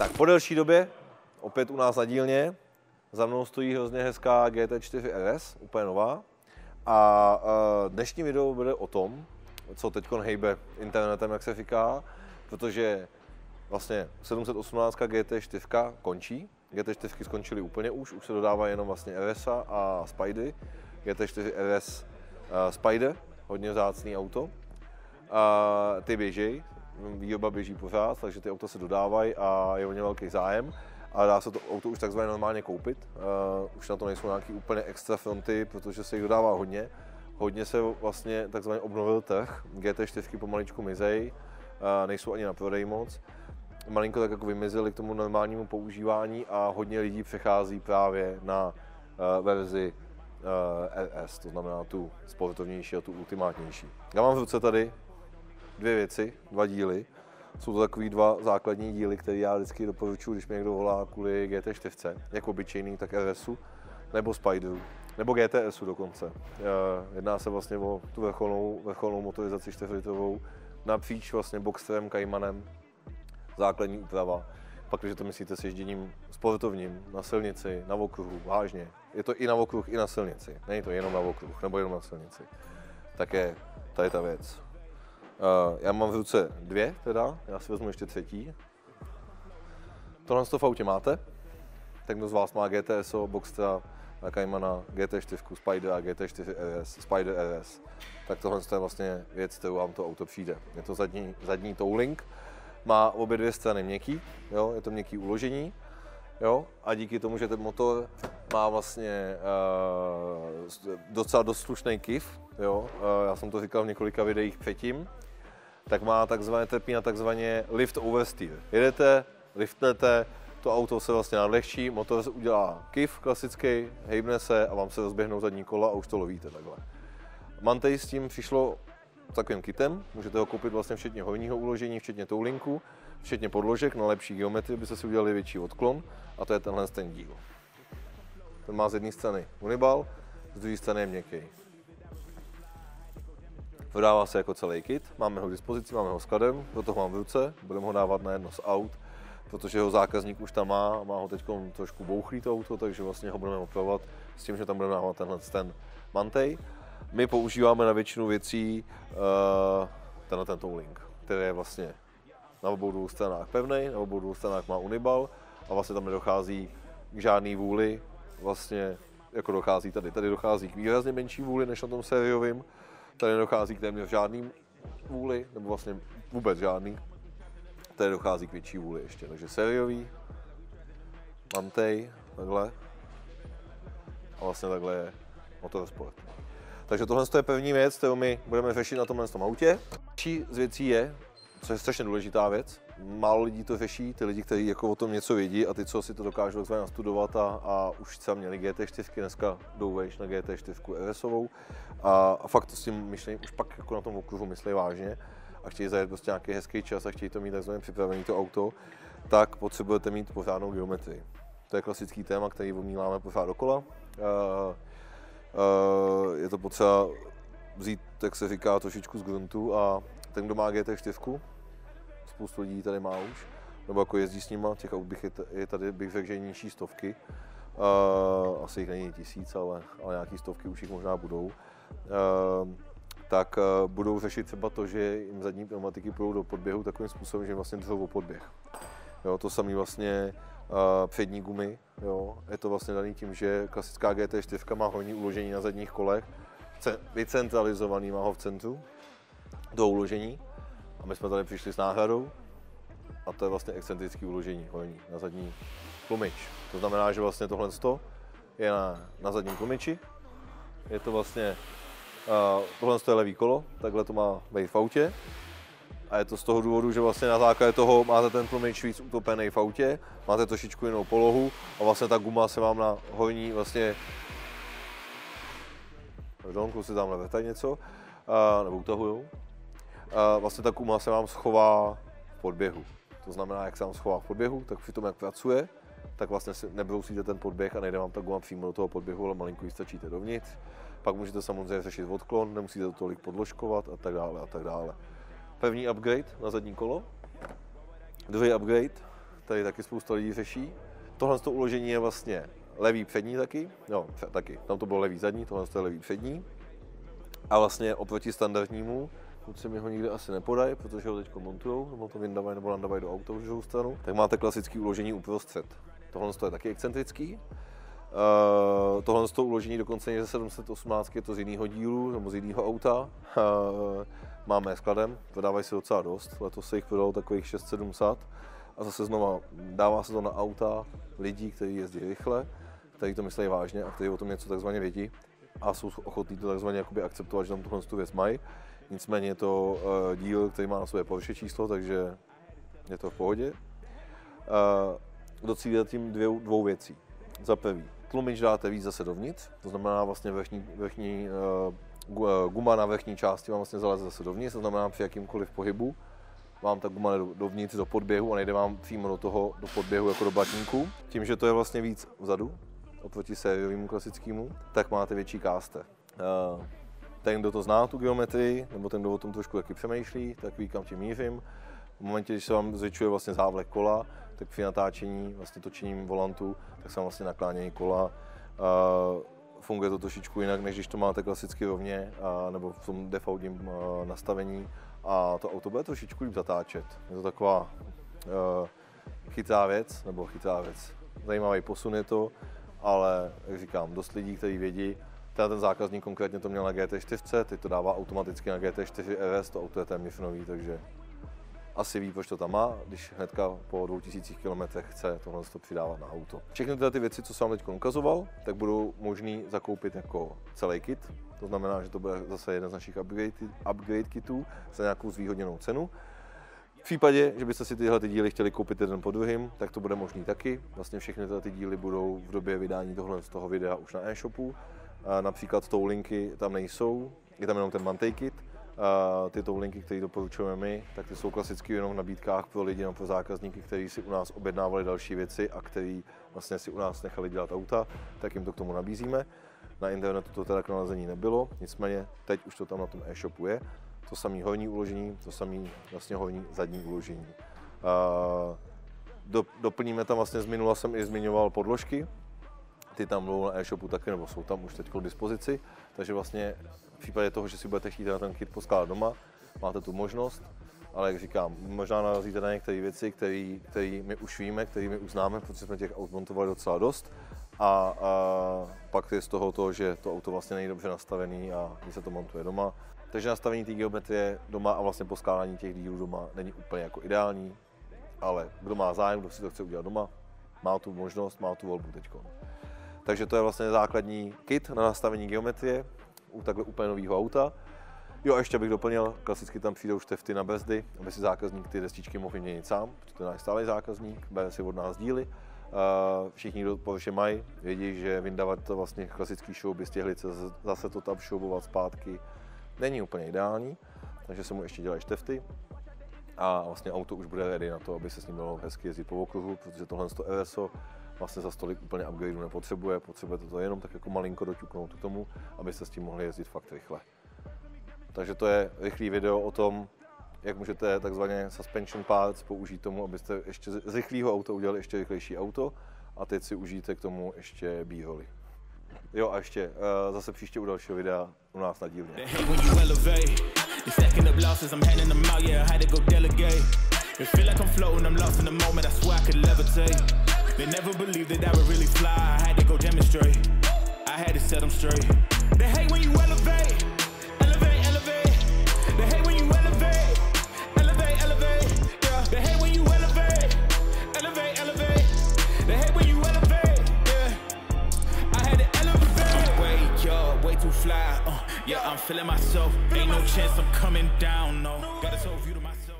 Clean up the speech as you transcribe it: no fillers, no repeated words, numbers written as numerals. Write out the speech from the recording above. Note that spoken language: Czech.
Tak po delší době, opět u nás na dílně, za mnou stojí hrozně hezká GT4 RS, úplně nová. A dnešní video bude o tom, co teď hejbe internetem, jak se říká, protože vlastně 718 GT4 končí. GT4 skončily úplně už se dodává jenom vlastně RSa a Spider. GT4 RS Spider, hodně vzácný auto. Ty běží, výroba běží pořád, takže ty auta se dodávají a je o ně velký zájem. A dá se to auto už takzvaně normálně koupit. Už na to nejsou nějaký úplně extra fronty, protože se jich dodává hodně. Hodně se vlastně takzvaně obnovil trh. GT4 pomaličku mizej, nejsou ani na prodej moc. Malinko tak jako vymizely k tomu normálnímu používání a hodně lidí přechází právě na verzi RS, to znamená tu sportovnější a tu ultimátnější. Já mám v ruce tady dvě věci, dva díly. Jsou to takový dva základní díly, které já vždycky doporučuji, když mě někdo volá kvůli GT4, jako obyčejný, tak RSu, nebo Spideru, nebo GTSu dokonce. Jedná se vlastně o tu vrcholnou motorizaci 4litrovou napříč vlastně Boxsterem, Caymanem, základní úprava. Pak, když to myslíte s ježděním sportovním, na silnici, na okruhu, vážně. Je to i na okruh, i na silnici. Není to jenom na okruh, nebo jenom na silnici. Tak je tady ta věc. Já mám v ruce dvě, teda, já si vezmu ještě třetí. Tohle v autě máte. Tak kdo z vás má GTSO, Boxstera, Caymana, GT4 Spider a GT4 RS, Spider RS, tak tohle je vlastně věc, kterou vám to auto přijde. Je to zadní towling, má obě dvě strany měkký, jo, je to měkký uložení, jo, a díky tomu, že ten motor má vlastně docela dost slušný kif, jo, já jsem to říkal v několika videích předtím, tak má trpí na takzvaně lift oversteer. Jedete, liftnete, to auto se vlastně nadlehčí, motor udělá kif klasický, hejbne se a vám se rozběhnou zadní kola a už to lovíte takhle. Mantej s tím přišlo takovým kitem, můžete ho koupit vlastně včetně horního uložení, včetně toulinku, včetně podložek na lepší geometrii, by se si udělali větší odklon a to je tenhle ten díl. Ten má z jedné strany unibal, z druhé strany je měkký. Prodává se jako celý kit, máme ho k dispozici, máme ho skladem, proto ho mám v ruce, budeme ho dávat na jedno z aut, protože ho zákazník už tam má ho teď trošku bouchlý to auto, takže vlastně ho budeme opravovat s tím, že tam budeme dávat ten mantej. My používáme na většinu věcí ten towling, který je vlastně na obou dvou stranách pevnej, na obou dvou stranách má unibal a vlastně tam nedochází k žádný vůli, vlastně jako dochází tady. Tady dochází k výrazně menší vůli než na tom sériovým, tady nedochází k téměř žádný vůli, nebo vlastně vůbec žádný. Tady dochází k větší vůli ještě, takže sériový, mantej, takhle a vlastně takhle je motorsport. Takže tohle je první věc, kterou my budeme řešit na tomhle autě. Další z věcí je, co je strašně důležitá věc, málo lidí to řeší, ty lidi, kteří jako o tom něco vědí a ty, co si to dokážou takzvaně nastudovat a už třeba měli GT4, dneska jdou vejš na GT4 RSovou a fakt to s tím myšlením už pak jako na tom okruhu myslí vážně a chtějí zajet prostě nějaký hezký čas a chtějí to mít takzvaně připravený to auto, tak potřebujete mít pořádnou geometrii. To je klasický téma, který omíláme pořád dokola. Je to potřeba vzít, jak se říká, trošičku z gruntu a ten, kdo má GT4, spoustu lidí tady má už, nebo jako jezdí s nima, těch aut je tady bych řekl, že nižší stovky, asi jich není 1000, ale nějaký stovky už jich možná budou, tak budou řešit třeba to, že jim zadní pneumatiky půjdou do podběhu takovým způsobem, že jim vlastně držou o podběh. Jo, to samý vlastně přední gumy, jo, je to vlastně daný tím, že klasická GT4 má horní uložení na zadních kolech, vycentralizovaný, má ho v centru do uložení a my jsme tady přišli s náhradou a to je vlastně excentrické uložení horní na zadní tlumič. To znamená, že vlastně tohle je na zadním tlumiči, je to vlastně, tohle je levý kolo, takhle to má být v autě. A je to z toho důvodu, že vlastně na základě toho máte ten tlumič víc utopený v autě, máte trošičku jinou polohu a vlastně ta guma se vám na horní vlastně, pardon, kluci tamhle vrtají něco, nebo utahujou, vlastně ta guma se vám schová v podběhu. To znamená, jak se vám schová v podběhu, tak při tom, jak pracuje, tak vlastně si nebrousíte ten podběh a nejde vám ta guma přímo do toho podběhu, ale malinko ji stačíte dovnitř. Pak můžete samozřejmě řešit odklon, nemusíte to tolik podložkovat a tak dále. První upgrade na zadní kolo, druhý upgrade, tady taky spousta lidí řeší. Tohle uložení je vlastně levý přední taky, no taky, tam to bylo levý zadní, tohle je levý přední. A vlastně oproti standardnímu, kluci mi ho nikdy asi nepodají, protože ho teď montujou, nebo to vyndávají nebo nandávají do auta už druhou stranu, tak máte klasické uložení uprostřed. Tohle je taky excentrický. Tohle uložení dokonce je ze 718, je to z jiného dílu nebo z jiného auta. Máme skladem, prodávají se docela dost, letos se jich prodalo takových 600-700 a zase znova dává se to na auta lidí, kteří jezdí rychle, kteří to myslí vážně a kteří o tom něco takzvaně vědí a jsou ochotní to takzvaně akceptovat, že tam tuhle věc mají. Nicméně je to díl, který má na sobě Porsche číslo, takže je to v pohodě. Docílit tím dvou věcí. Za prvý, tlumič dáte víc zase dovnitř, to znamená vlastně vrchní guma na vrchní části vám vlastně zaleze zase dovnitř, to znamená při jakýmkoliv pohybu vám ta guma jde dovnitř do podběhu a nejde vám přímo do podběhu jako do blatníku. Tím, že to je vlastně víc vzadu, oproti sériovému klasickému, tak máte větší káster. Ten, kdo to zná, tu geometrii, nebo ten, kdo o tom trošku taky přemýšlí, tak ví, kam tím mířím. V momentě, když se vám zvětšuje vlastně závlek kola, tak při natáčení, vlastně točením volantu, tak se vám vlastně naklánějí kola. Funguje to trošičku jinak, než když to máte klasicky rovně, nebo v tom defaultním nastavení. A to auto bude trošičku líp zatáčet. Je to taková chytrá věc, zajímavý posun je to, ale jak říkám, dost lidí, kteří vědí, ten zákazník konkrétně to měl na GT4, teď to dává automaticky na GT4 RS, to auto je téměř nový, takže asi ví, proč to tam má, když hnedka po 2000 km chce tohle přidávat na auto. Všechny tyhle ty věci, co jsem vám teď ukazoval, tak budou možný zakoupit jako celý kit. To znamená, že to bude zase jeden z našich upgrade kitů za nějakou zvýhodněnou cenu. V případě, že byste si tyhle díly chtěli koupit jeden po druhým, tak to bude možný taky. Vlastně všechny tyhle díly budou v době vydání z toho videa už na e-shopu. Například toulinky tam nejsou, je tam jenom ten Mantej kit. Ty toulinky, které doporučujeme my, tak ty jsou klasicky jenom v nabídkách pro lidi, pro zákazníky, kteří si u nás objednávali další věci a kteří vlastně si u nás nechali dělat auta, tak jim to k tomu nabízíme. Na internetu to teda k nalezení nebylo, nicméně teď už to tam na tom e-shopu je. To samé horní uložení, to samé vlastně horní zadní uložení. Doplníme tam vlastně, z minula jsem i zmiňoval podložky. Ty tam budou na e-shopu taky, nebo jsou tam už teď k dispozici, takže vlastně v případě toho, že si budete chtít na ten kit poskládat doma, máte tu možnost, ale jak říkám, možná narazíte na některé věci, které my už víme, které my už známe, protože jsme těch aut montovali docela dost a pak je z toho to, že to auto vlastně není dobře nastavené a když se to montuje doma. Takže nastavení té geometrie doma a vlastně poskládání těch dílů doma není úplně jako ideální, ale kdo má zájem, kdo si to chce udělat doma, má tu možnost, má tu volbu teď. Takže to je vlastně základní kit na nastavení geometrie u takhle úplně nového auta. Jo, a ještě bych doplnil, klasicky tam přijdou štefty na brzdy, aby si zákazník ty destičky mohl vyměnit sám, protože to je náš stálý zákazník, bere si od nás díly. Všichni, kdo Porsche mají, vědí, že vyndávat to vlastně klasický šrouby z těhlice, zase to tam šroubovat zpátky, není úplně ideální, takže se mu ještě dělají štefty. A vlastně auto už bude ready na to, aby se s ním dalo hezky jezdit po okruhu, protože tohle RSO vlastně za stolik úplně upgradeu nepotřebuje, potřebujete to jenom tak jako malinko doťuknout k tomu, abyste s tím mohli jezdit fakt rychle. Takže to je rychlý video o tom, jak můžete takzvaně suspension parts použít tomu, abyste ještě z rychlého auta udělali ještě rychlejší auto a teď si užijte k tomu ještě B-roly. Jo a ještě zase příště u dalšího videa u nás na dílně. It feel like I'm floating, I'm lost in the moment, I swear I could levitate. They never believed that I would really fly, I had to go demonstrate. I had to set them straight. They hate when you elevate, elevate, elevate. They hate when you elevate, elevate, elevate. Yeah. They hate when you elevate, elevate, elevate. They hate when you elevate, yeah. I had to elevate. Way too fly, yeah, I'm feeling myself. Ain't no chance I'm coming down, no. Got this whole view to myself.